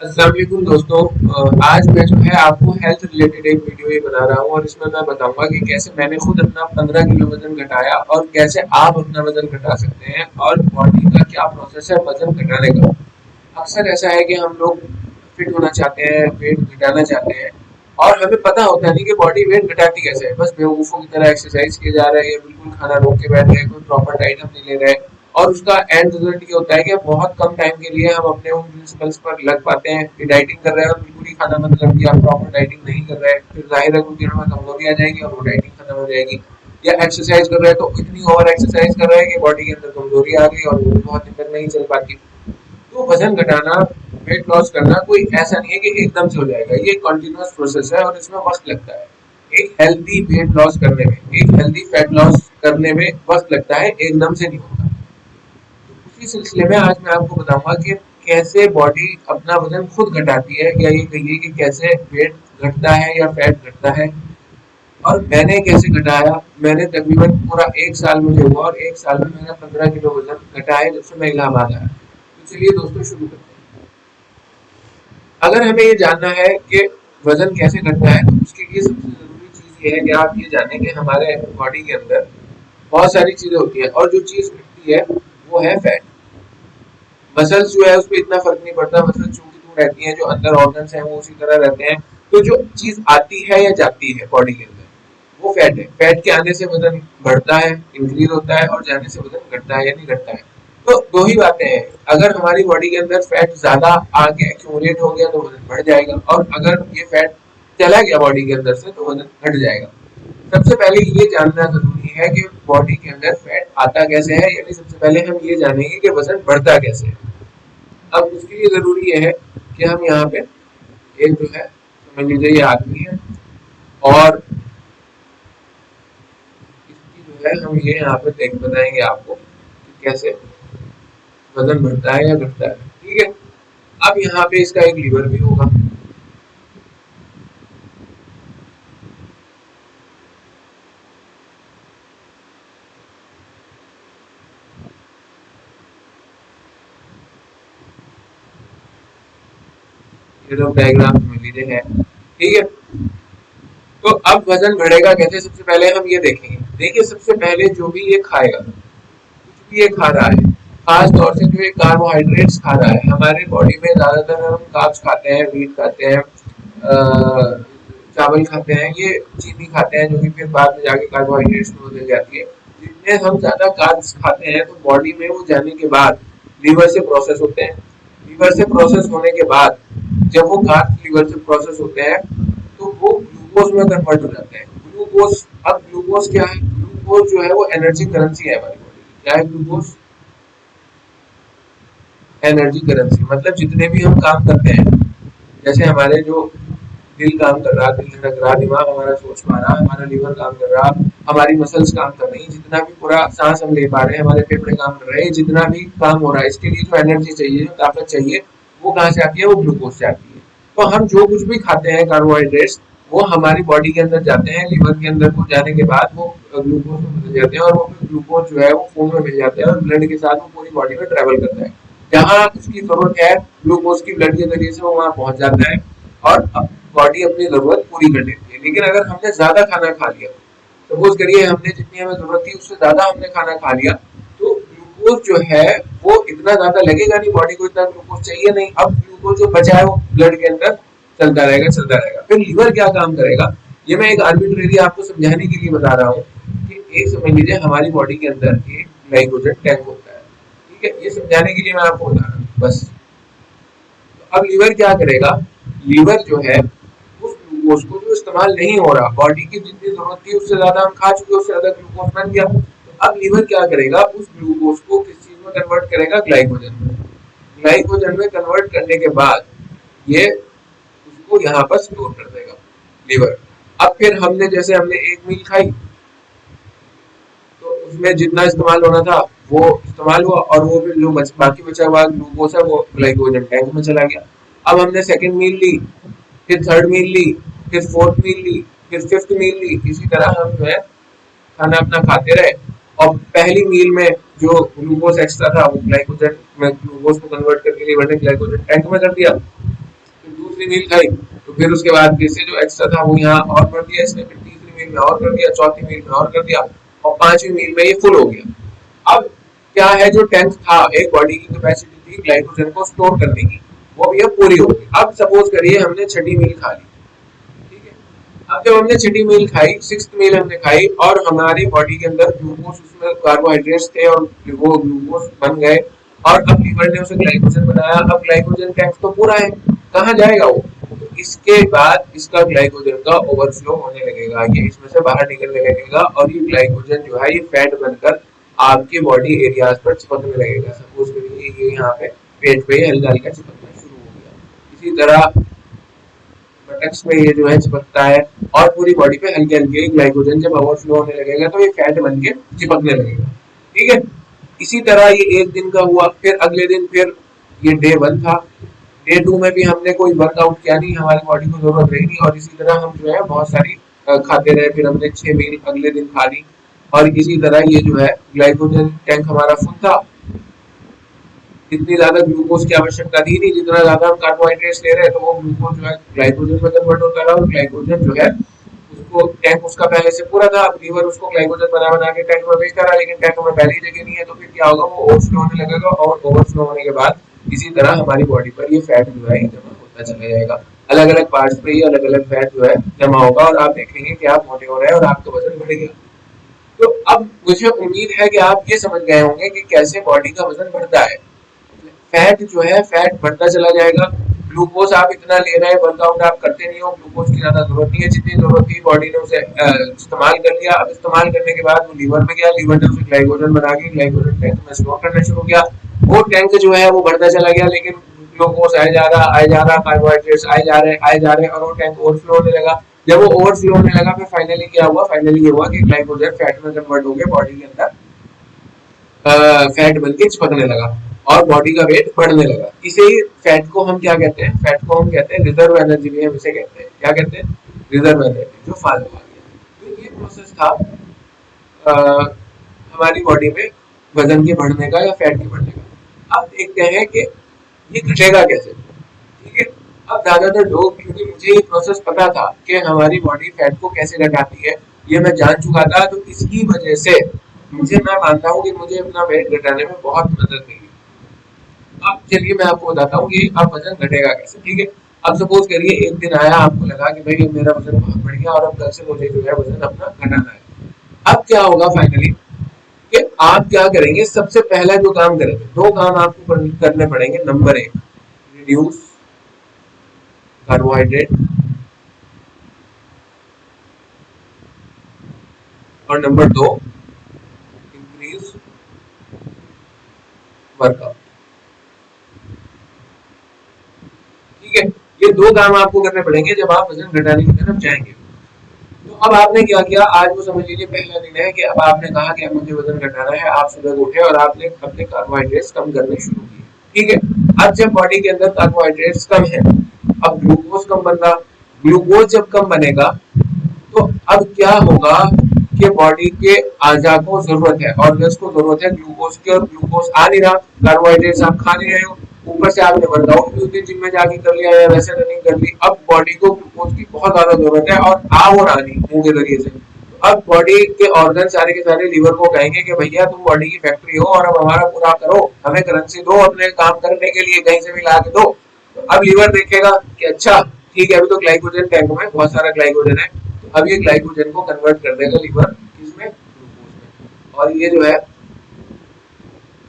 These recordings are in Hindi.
अस्सलाम वालेकुम दोस्तों। आज मैं जो है आपको हेल्थ रिलेटेड एक वीडियो ही बना रहा हूँ और इसमें मैं बताऊंगा कि कैसे मैंने खुद अपना 15 किलो वजन घटाया और कैसे आप अपना वजन घटा सकते हैं और बॉडी का क्या प्रोसेस है वजन घटाने का। अक्सर ऐसा है कि हम लोग फिट होना चाहते हैं, वेट घटाना चाहते हैं और हमें पता होता नहीं कि बॉडी वेट घटाती कैसे है। बस बेवकूफ़ों की तरह एक्सरसाइज किए जा रहे हैं, बिल्कुल खाना रोक के बैठ रहे हैं, कोई प्रॉपर डाइट हम नहीं ले रहे हैं और उसका एंड रिजल्ट ये होता है कि बहुत कम टाइम के लिए हम अपने उन प्रिंसिपल्स पर लग पाते हैं कि डाइटिंग कर रहे हैं और बिल्कुल ही खाना बंद कर दिया, प्रॉपर डाइटिंग नहीं कर रहे हैं, फिर जाहिर है कुछ दिनों में कमजोरी आ जाएगी और वो डाइटिंग खत्म हो जाएगी। या एक्सरसाइज कर रहे हैं तो इतनी ओवर एक्सरसाइज कर रहे हैं कि बॉडी के अंदर कमजोरी आ गई और वो भी बहुत दिन तक नहीं चल पाती। तो वजन घटाना, वेट लॉस करना कोई ऐसा नहीं है कि एकदम से हो जाएगा। ये कंटिन्यूअस प्रोसेस है और इसमें वक्त लगता है। एक हेल्दी वेट लॉस करने में, एक हेल्दी फैट लॉस करने में वक्त लगता है, एकदम से नहीं होता। तो उसी सिलसिले में आज मैं आपको बताऊंगा कि कैसे बॉडी अपना वजन खुद घटाती है, या ये कहिए कि कैसे वेट घटता है या फैट घटता है और मैंने कैसे घटाया। मैंने तकरीबन पूरा 1 साल मुझे हुआ और 1 साल में मैंने 15 किलो वजन घटाया जब से मैं इलाहाबाद आया। तो चलिए दोस्तों शुरू करते हैं। अगर हमें ये जानना है कि वजन कैसे घटता है तो उसके लिए सबसे जरूरी चीज ये है कि आप ये जानें कि हमारे बॉडी के अंदर बहुत सारी चीजें होती हैं और जो चीज घटती है वो है फैट। मसल्स जो है उस पर इतना फर्क नहीं पड़ता, मसल्स चूंकि तो रहती हैं, जो अंदर ऑर्गन्स हैं वो उसी तरह रहते हैं। तो जो चीज आती है या जाती है बॉडी के अंदर वो फैट है। फैट के आने से वजन बढ़ता है, इंक्रीज होता है, और जाने से वजन घटता है या नहीं घटता है। तो दो ही बातें हैं। अगर हमारी बॉडी के अंदर फैट ज्यादा आ गया, एक्यूमुलेट हो गया, तो वजन बढ़ जाएगा, और अगर ये फैट चला गया बॉडी के अंदर से तो वजन घट जाएगा। सबसे पहले ये जानना जरूरी है कि बॉडी के अंदर फैट आता कैसे है, यानी सबसे पहले हम ये जानेंगे कि वजन बढ़ता कैसे है। अब उसके लिए जरूरी ये है कि हम यहाँ पे एक जो है, समझ लीजिए ये आदमी है और इसकी जो है हम ये यहाँ पे देख बताएंगे आपको कि कैसे वजन बढ़ता है या घटता है। ठीक है। अब यहाँ पे इसका एक लीवर भी होगा। ये लोग डायग्राम समझ लीजिए है। ठीक है। तो अब वजन बढ़ेगा कैसे, सबसे पहले हम ये देखेंगे। देखिए सबसे पहले जो भी ये खाएगा, कुछ भी ये खा रहा है, खास तौर से जो ये कार्बोहाइड्रेट्स खा रहा है, हमारे बॉडी में ज्यादातर हम कार्ब्स खाते हैं, व्हीट खाते हैं, चावल खाते हैं, ये चीनी खाते हैं, जो कि फिर बाद में जाके कार्बोहाइड्रेट्स में बदल जाती है। जितने हम ज्यादा कार्ब्स खाते हैं तो बॉडी में वो जाने के बाद लीवर से प्रोसेस होते हैं। लीवर से प्रोसेस होने के बाद जब वो कार्ब्स लीवर से प्रोसेस होते हैं तो वो ग्लूकोज में कन्वर्ट हो जाते हैं। ग्लूकोज, अब ग्लूकोज क्या है? ग्लूकोज जो है वो एनर्जी करेंसी है हमारी बॉडी की। क्या है ग्लूकोज? Energy currency. मतलब जितने भी हम काम करते हैं, जैसे हमारे जो दिल काम कर रहा, दिल धड़क रहा, दिमाग हमारा सोच पा रहा, हमारा लीवर काम कर रहा, हमारी मसल्स काम कर रही, जितना भी पूरा सांस हम ले पा रहे हैं, हमारे फेफड़े काम कर रहे हैं, जितना भी काम हो रहा है, इसके लिए जो एनर्जी चाहिए, जो ताकत चाहिए, वो कहाँ से आती है? वो ग्लूकोज से आती है। तो हम जो कुछ भी खाते हैं कार्बोहाइड्रेट्स, वो हमारी बॉडी के अंदर जाते हैं, लीवर के अंदर को जाने के बाद वो ग्लूकोज में बदल जाते हैं और वो ग्लूकोज जो है वो खून में मिल जाते हैं और ब्लड के साथ वो पूरी बॉडी में ट्रेवल करता है। जहाँ उसकी जरूरत है ग्लूकोज की, ब्लड के जरिए से वो वहाँ पहुंच जाता है और बॉडी अपनी जरूरत पूरी कर लेती है। लेकिन अगर हमने ज्यादा खाना खा लिया, सपोज करिए हमने जितनी हमें जरूरत थी उससे ज्यादा हमने खाना खा लिया, तो ग्लूकोज जो है वो इतना ज्यादा लगेगा नहीं, बॉडी को इतना ग्लूकोज चाहिए नहीं। अब ग्लूकोज जो बचा है वो ब्लड के अंदर चलता रहेगा, चलता रहेगा। फिर लीवर क्या काम करेगा, ये मैं एक आर्बिट्रेरी आपको समझाने के लिए बता रहा हूँ कि एक समझ लीजिए हमारी बॉडी के अंदर एक ग्लाइकोजन टैंक होता है। ठीक है, ये समझाने के लिए मैं आपको बता रहा हूँ बस। तो अब लीवर क्या करेगा, लीवर जो है उस ग्लूकोज को जो इस्तेमाल नहीं हो रहा, बॉडी की जितनी जरूरत थी उससे ज्यादा हम खा चुके, उससे ज्यादा ग्लूकोज बन गया, तो अब लीवर क्या करेगा, उस ग्लूकोज को किस चीज में कन्वर्ट करेगा? ग्लाइकोजन में। ग्लाइकोजन में कन्वर्ट करने के बाद ये उसको यहाँ पर स्टोर कर देगा लीवर। अब फिर हमने जैसे हमने एक मील खाई तो उसमें जितना इस्तेमाल होना था वो इस्तेमाल हुआ और वो फिर जो बाकी बचा हुआ ग्लूकोज है वो ग्लाइकोजन टैंक में चला गया। अब हमने सेकंड मील ली, फिर थर्ड मील ली, फिर फोर्थ मील ली, फिर फिफ्थ मील ली। इसी तरह हम जो है खाना अपना खाते रहे और पहली मील में जो ग्लूकोज एक्स्ट्रा था वो ग्लाइकोजन में, ग्लूकोज को कन्वर्ट करके लीवर ने ग्लाइकोजन टैंक में कर दिया। दूसरी मील खाई तो फिर उसके बाद फिर से जो एक्स्ट्रा था वो यहाँ और कर दिया इसने, फिर तीसरी मील में और कर दिया, चौथी मील में और कर दिया और पांचवी मील में ये फुल हो गया। अब क्या है, जो टैंक था, एक बॉडी की कैपेसिटी थी ग्लाइकोजन को स्टोर करने की, वो भी अब पूरी हो गई। अब सपोज करिए हमने छठी मील खा ली, ठीक है। अब जब हमने छठी मील खाई, सिक्स्थ मील हमने खाई और हमारी बॉडी के अंदर ग्लूकोज, उसमें कार्बोहाइड्रेट्स थे और वो ग्लूकोज बन गए और अब लीवर ने उसे ग्लाइकोजन बनाया। अब ग्लाइकोजन टैंक तो पूरा है, कहाँ जाएगा वो? तो इसके बाद इसका ग्लाइकोजन का ओवरफ्लो होने लगेगा, ये इसमें से बाहर निकलने लगेगा और ये ग्लाइकोजन जो है ये फैट बनकर आपके बॉडी एरियाज पर चिपकने लगेगा। सपोज करिए ये यहाँ पे पेट पे हल्का हल्का चिपकना शुरू हो गया, इसी तरह बटक्स में ये जो है चिपकता है और पूरी बॉडी पे हल्के हल्के ग्लाइकोजन जब ओवरफ्लो होने लगेगा तो ये फैट बन के चिपकने लगेगा, ठीक है। इसी तरह ये एक दिन का हुआ, फिर अगले दिन फिर ये डे 1 था, डे 2 में भी हमने कोई वर्कआउट किया नहीं, हमारी बॉडी को जरूरत रही नहीं और इसी तरह हम जो है बहुत सारी खाते रहे, फिर हमने 6 मील अगले दिन खा ली और इसी तरह ये जो है ग्लाइकोजन टैंक हमारा फुल था। इतनी ज्यादा ग्लूकोज की आवश्यकता थी नहीं, जितना ज्यादा हम कार्बोहाइड्रेट्स ले रहे हैं तो वो ग्लूकोज जो है ग्लाइकोजन में कन्वर्ट होता रहा और ग्लाइकोजन जो है उसको टैंक उसका पहले से पूरा था, अब लीवर उसको ग्लाइकोजन बना बना के टैंक में भेजता रहा, लेकिन टैंक में पहले ही जगह नहीं है तो फिर क्या होगा, वो ओवरफ्लो होने लगेगा और ओवरफ्लो होने के बाद इसी तरह हमारी बॉडी पर ये फैट जो है जमा होता चला जाएगा। अलग अलग पार्ट्स पे ये अलग अलग फैट जो है जमा होगा और आप देखेंगे कि आप मोटे हो रहे हैं और आपका वजन बढ़ गया। तो अब मुझे उम्मीद है कि आप ये समझ गए होंगे कि कैसे बॉडी का वजन बढ़ता है। फैट जो है फैट बढ़ता चला जाएगा, ग्लूकोज आप इतना ले रहे हैं, वर्कआउट आप करते नहीं हो, ग्लूकोज की ज्यादा जरूरत नहीं है, जितनी जरूरत थी बॉडी ने उसे इस्तेमाल कर लिया। अब इस्तेमाल करने के बाद वो लीवर में गया, लीवर ने उसे ग्लाइकोजन बना के ग्लाइकोजन टैंक में स्टोर करना शुरू किया, वो टैंक जो है वो बढ़ता चला गया, लेकिन ग्लूकोज आए जा रहा, कार्बोहाइड्रेट्स आए जा रहे और वो टैंक ओवरफ्लो होने लगा। जब वो ओवरफ्लो होने लगा फिर फाइनली क्या हुआ, फाइनली ये हुआ कि ग्लाइकोजन फैट में कन्वर्ट हो गया, बॉडी के अंदर फैट बन के चिपकने लगा और बॉडी का वेट बढ़ने लगा। इसे फैट को हम क्या कहते हैं, फैट को हम कहते हैं रिजर्व एनर्जी भी हम इसे कहते हैं। क्या कहते हैं? रिजर्व एनर्जी, जो फालतू आ गया। तो ये प्रोसेस था हमारी बॉडी में वजन के बढ़ने का या फैट के बढ़ने का। अब देखते हैं कि ये घटेगा कैसे, ठीक है। अब ज्यादातर लोग, क्योंकि मुझे ये प्रोसेस पता था कि हमारी बॉडी फैट को कैसे घटाती है, ये मैं जान चुका था, तो इसकी वजह से मैं मानता हूँ कि मुझे अपना वेट घटाने में बहुत मदद मिली। अब चलिए मैं आपको बताता हूँ कि अब वजन घटेगा कैसे, ठीक है। अब सपोज करिए एक दिन आया, आपको लगा कि भाई मेरा वजन बहुत बढ़ गया और अब कल से मुझे जो है वजन अपना घटाना है। अब क्या होगा फाइनली कि आप क्या करेंगे, सबसे पहला जो काम करेंगे, दो काम आपको करने पड़ेंगे। नंबर 1, रिड्यूस कार्बोहाइड्रेट और नंबर 2, इंक्रीज वर्कआउट, ठीक है। ये दो काम आपको करने पड़ेंगे जब आप वजन घटाने की तरफ जाएंगे। तो अब आपने क्या किया, आज वो समझ लीजिए पहला दिन है कि अब आपने कहा कि अब मुझे वजन घटाना है, आप सुबह उठे और आपने अपने कार्बोहाइड्रेट्स कम करने शुरू किए, ठीक है। अब जब बॉडी के अंदर कार्बोहाइड्रेट्स कम है, अब ग्लूकोज कम बन रहा, ग्लूकोज जब कम बनेगा तो अब क्या होगा कि बॉडी के आजा को जरूरत है, ऑर्गन्स को जरूरत है ग्लूकोज की, और ग्लूकोज आ नहीं रहा, कार्बोहाइड्रेट्स आप खा नहीं रहे हो, ऊपर से आपने वर्कआउट भी उतनी जिम में जाके कर लिया या वैसे रनिंग कर ली, अब बॉडी को ग्लूकोज की बहुत ज्यादा जरूरत है और आ वो रानी मुंह के जरिए से। अब बॉडी के ऑर्गन सारे के सारे लीवर को कहेंगे कि भैया तुम बॉडी की फैक्ट्री हो और अब हमारा पूरा करो, हमें करेंसी दो अपने काम करने के लिए, कहीं से भी ला के दो। तो अब लीवर देखेगा कि अच्छा ठीक है, अभी तो ग्लाइकोजन टैंक में बहुत सारा ग्लाइकोजन है, तो अब ये ग्लाइकोजन को कन्वर्ट कर देगा लीवर किसमें, ग्लूकोज में, और ये जो है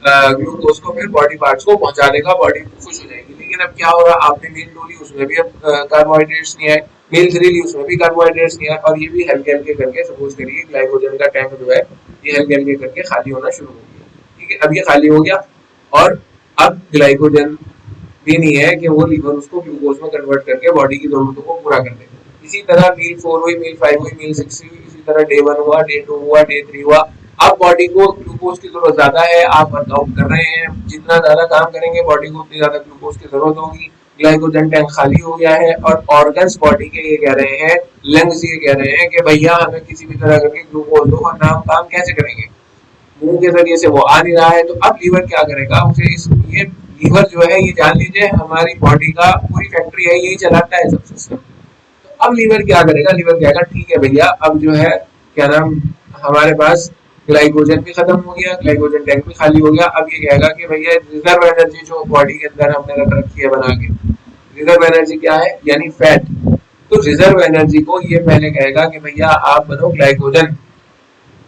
ग्लूकोज को फिर बॉडी पार्ट्स को पहुंचा देगा, बॉडी खुश हो जाएगी। लेकिन अब क्या होगा, आपने मील 2 ली, उसमें भी अब कार्बोहाइड्रेट्स नहीं आए, मील 3 ली, उसमें भी कार्बोहाइड्रेट्स नहीं आए, और ये भी हल्के हल्के करके सपोज करिए ग्लाइकोजन का टैंक जो है ये हल्के हल्के करके खाली होना शुरू हो गया, ठीक है। अब ये खाली हो गया और अब ग्लाइकोजन भी नहीं है कि वो लीवर उसको ग्लूकोज में कन्वर्ट करके बॉडी की जरूरतों को पूरा कर दे। इसी तरह मील 4 हुई, मील 5 हुई, मील 6 हुई, इसी तरह डे 1 हुआ, डे 2 हुआ, डे 3 हुआ। अब बॉडी को ग्लूकोज की जरूरत ज्यादा है, आप वर्कआउट कर रहे हैं, जितना ज्यादा काम करेंगे बॉडी को उतनी ज्यादा ग्लूकोज की जरूरत होगी, ग्लाइकोजन टैंक खाली हो गया है और ऑर्गन्स बॉडी के ये कह रहे हैं, लंग्स ये कह रहे हैं कि भैया हमें किसी भी तरह करके ग्लूकोज दो, वरना हम काम कैसे करेंगे, मुंह के जरिए से वो आ नहीं रहा है। तो अब लीवर क्या करेगा, उसे इस लीवर जो है ये जान लीजिए हमारी बॉडी का पूरी फैक्ट्री है, यही चलाता है सब सिस्टम। तो अब लीवर क्या करेगा, लीवर कहेगा ठीक है भैया, अब जो है क्या नाम, हमारे पास ग्लाइकोजन भी खत्म हो गया, ग्लाइकोजन टैंक भी खाली हो गया। अब ये कहेगा कि भैया रिजर्व एनर्जी जो बॉडी के अंदर हमने रख रखी है बना के, रिजर्व एनर्जी क्या है, यानी फैट। तो रिजर्व एनर्जी को ये पहले कहेगा कि भैया आप बनो ग्लाइकोजन।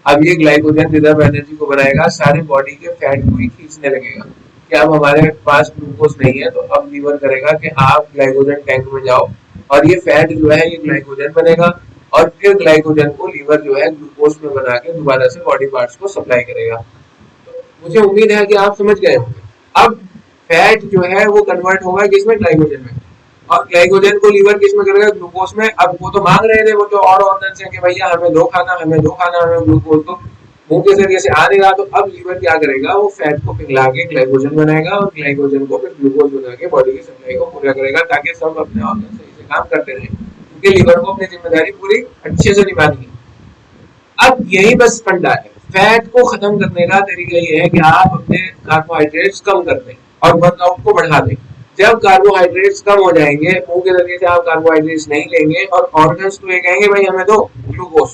अब ये ग्लाइकोजन रिजर्व एनर्जी को बनाएगा, सारे बॉडी के फैट को ही खींचने लगेगा कि अब हमारे पास ग्लूकोज नहीं है। तो अब लीवर करेगा कि आप ग्लाइकोजन टैंक में जाओ और ये फैट जो है ये ग्लाइकोजन बनेगा और फिर ग्लाइकोजन को लीवर जो है ग्लूकोज में बना के दोबारा से बॉडी पार्ट्स को सप्लाई करेगा। तो मुझे उम्मीद है कि आप समझ गए होंगे। अब फैट जो है वो कन्वर्ट होगा किसमें, ग्लाइकोजन में, और ग्लाइकोजन को लीवर किस में करेगा, ग्लूकोज में। अब वो तो मांग रहे थे, वो तो और ऑर्गन से कि भैया हमें दो खाना, हमें दो खाना, हमें ग्लूकोज दो, मुंह के जरिए से आ नहीं रहा। तो अब लीवर क्या करेगा, वो फैट को पिघला के ग्लाइकोजन बनाएगा और ग्लाइकोजन को फिर ग्लूकोज बना के बॉडी की सप्लाई को पूरा करेगा, ताकि सब अपने ऑर्गन सही से काम करते रहे, क्योंकि लीवर को अपनी जिम्मेदारी पूरी अच्छे से निभानी है। अब यही बस फंडा है, फैट को खत्म करने का तरीका ये है कि आप अपने कार्बोहाइड्रेट्स कम कर दें और वर्कआउट को बढ़ा दें। जब कार्बोहाइड्रेट्स कम हो जाएंगे, मुंह के जरिए से आप कार्बोहाइड्रेट्स नहीं लेंगे और ऑर्गन्स तो ये कहेंगे भाई हमें दो ग्लूकोज।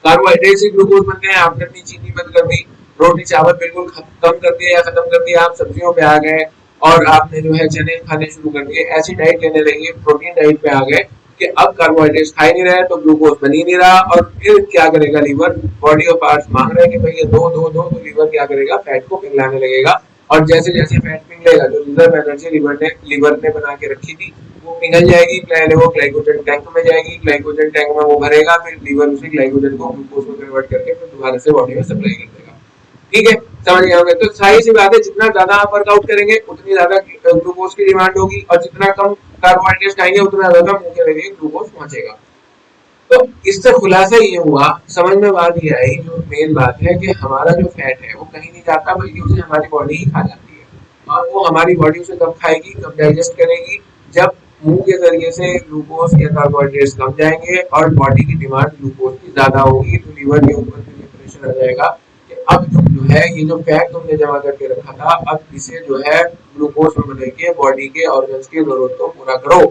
कार्बोहाइड्रेट से ग्लूकोज बनते हैं, आपने अपनी चीनी बंद कर दी, रोटी चावल बिल्कुल कम कर दिया या खत्म कर दिया, आप सब्जियों पे आ गए और आपने जो है चने खाने शुरू कर दिए, ऐसी डाइट लेने लगे, प्रोटीन डाइट पे आ गए कि अब कार्बोहाइड्रेट्स खा ही नहीं रहे तो ग्लूकोज बन ही नहीं रहा। और फिर क्या करेगा लीवर, बॉडी ऑफ पार्ट्स मांग रहे हैं कि भाई ये दो दो दो, तो लीवर क्या करेगा, फैट को पिघलाने लगेगा। और जैसे जैसे फैट पिघलेगा, जो रिजर्व एनर्जी लीवर ने बना के रखी थी वो पिघल जाएगी, पहले वो ग्लाइकोजन टैंक में जाएगी, ग्लाइकोजन टैंक में वो भरेगा, फिर लीवर उसी ग्लाइकोजन को ग्लूकोज में कन्वर्ट करके फिर दोबारा से बॉडी में सप्लाई कर देगा। ठीक है, समझ गए होंगे। तो सही सी बात है, जितना ज्यादा आप वर्कआउट करेंगे उतनी ज्यादा ग्लूकोज की डिमांड होगी और जितना कम कार्बोहाइड्रेट खाएंगे उतना ज्यादा मुंह के जरिए ग्लूकोज पहुंचेगा। तो इससे खुलासा ये हुआ, समझ में बात ये आई, जो मेन बात है कि हमारा जो फैट है वो कहीं नहीं जाता, बल्कि उसे हमारी बॉडी ही खा जाती है। और वो हमारी बॉडी उसे कब खाएगी, कब डाइजेस्ट करेगी, जब मुंह के जरिए से ग्लूकोज या कार्बोहाइड्रेट्स कम जाएंगे और बॉडी की डिमांड ग्लूकोज की ज्यादा होगी। तो लीवर के ऊपर भी प्रेशर आ जाएगा कि अब तुम जो है ये जो फैट तुमने जमा करके रखा था, अब इसे जो है ग्लूकोज में बदल के बॉडी के ऑर्गन्स की जरूरत को पूरा करो।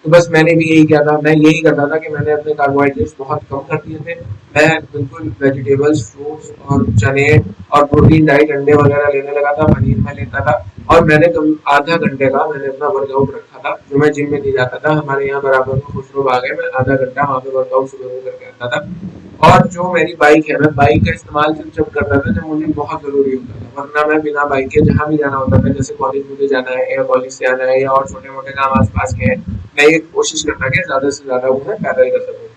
तो बस मैंने भी यही किया था, मैं यही करता था कि मैंने अपने कार्बोहाइड्रेट्स बहुत कम कर दिए थे। मैं बिल्कुल वेजिटेबल्स, फ्रूट्स और चने और प्रोटीन डाइट, अंडे वगैरह लेने लगा था, पनीर में लेता था। और मैंने आधा घंटे का मैंने अपना वर्कआउट रखा था, जो मैं जिम में नहीं जाता था, हमारे यहाँ बराबर में खुशरो बाग है, मैं आधा घंटा वहाँ पे वर्कआउट सुबह में करके आता था। और जो मेरी बाइक है, मैं बाइक का इस्तेमाल सिर्फ जब करता था जब मुझे बहुत जरूरी होता था, वरना मैं बिना बाइक के जहाँ भी जाना होता था, जैसे कॉलेज मुझे जाना है या कॉलेज से आना है या और छोटे मोटे काम आस पास के हैं, मैं ये कोशिश करता कि ज्यादा से ज्यादा वो मैं पैदल कर सकूँ।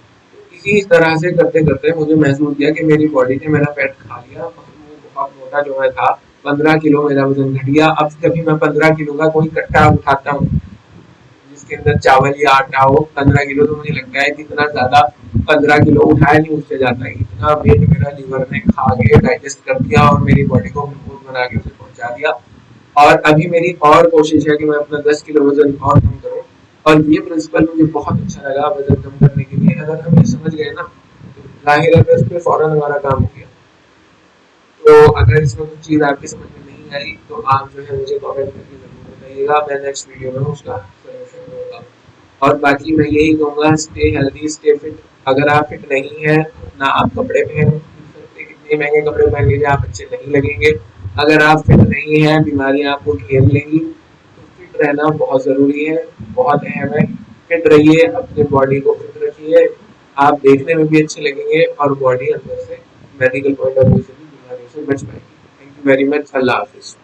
इसी तरह से करते करते मुझे महसूस किया कि मेरी बॉडी ने मेरा फैट खा लिया, बहुत मोटा जो मैं था, 15 किलो मेरा वजन घट गया। अब कभी मैं 15 किलो का कोई कट्टा उठाता हूँ जिसके अंदर चावल या आटा हो, 15 किलो, तो मुझे लगता है कि इतना ज्यादा 15 किलो उठाया नहीं उससे जाता है। इतना वेट मेरा लीवर ने खा के डाइजेस्ट कर दिया और मेरी बॉडी को ग्लूकोज बना के उसे पहुंचा दिया। और अभी मेरी और कोशिश है कि मैं अपना 10 किलो वजन और कम करूँ। और ये प्रिंसिपल मुझे बहुत अच्छा लगा वजन कम करने के लिए। अगर हम ये समझ गए ना, तो जाहिर है इस पे फौरन हमारा काम हो गया। तो अगर इसमें कुछ चीज़ आपकी समझ में नहीं आई तो आप जो है मुझे कमेंट करके जरूर बताइएगा, मैं नेक्स्ट वीडियो में उसका सोल्यूशन दूंगा। और बाकी मैं यही कहूँगा, स्टे हेल्दी, स्टे फिट। अगर आप फिट नहीं है ना आप कपड़े पहन सकते, कितने महंगे कपड़े पहन लीजिए आप अच्छे नहीं लगेंगे। अगर आप फिट नहीं है, बीमारियां आपको घेर लेंगी, तो फिट रहना बहुत ज़रूरी है, बहुत अहम है। फिट रहिए, अपनी बॉडी को फिट रखिए, आप देखने में भी अच्छे लगेंगे और बॉडी अंदर से मेडिकल पॉइंट ऑफ व्यू से भी बीमारियों से बच पाएगी। थैंक यू वेरी मच, अल्लाह हाफिज़।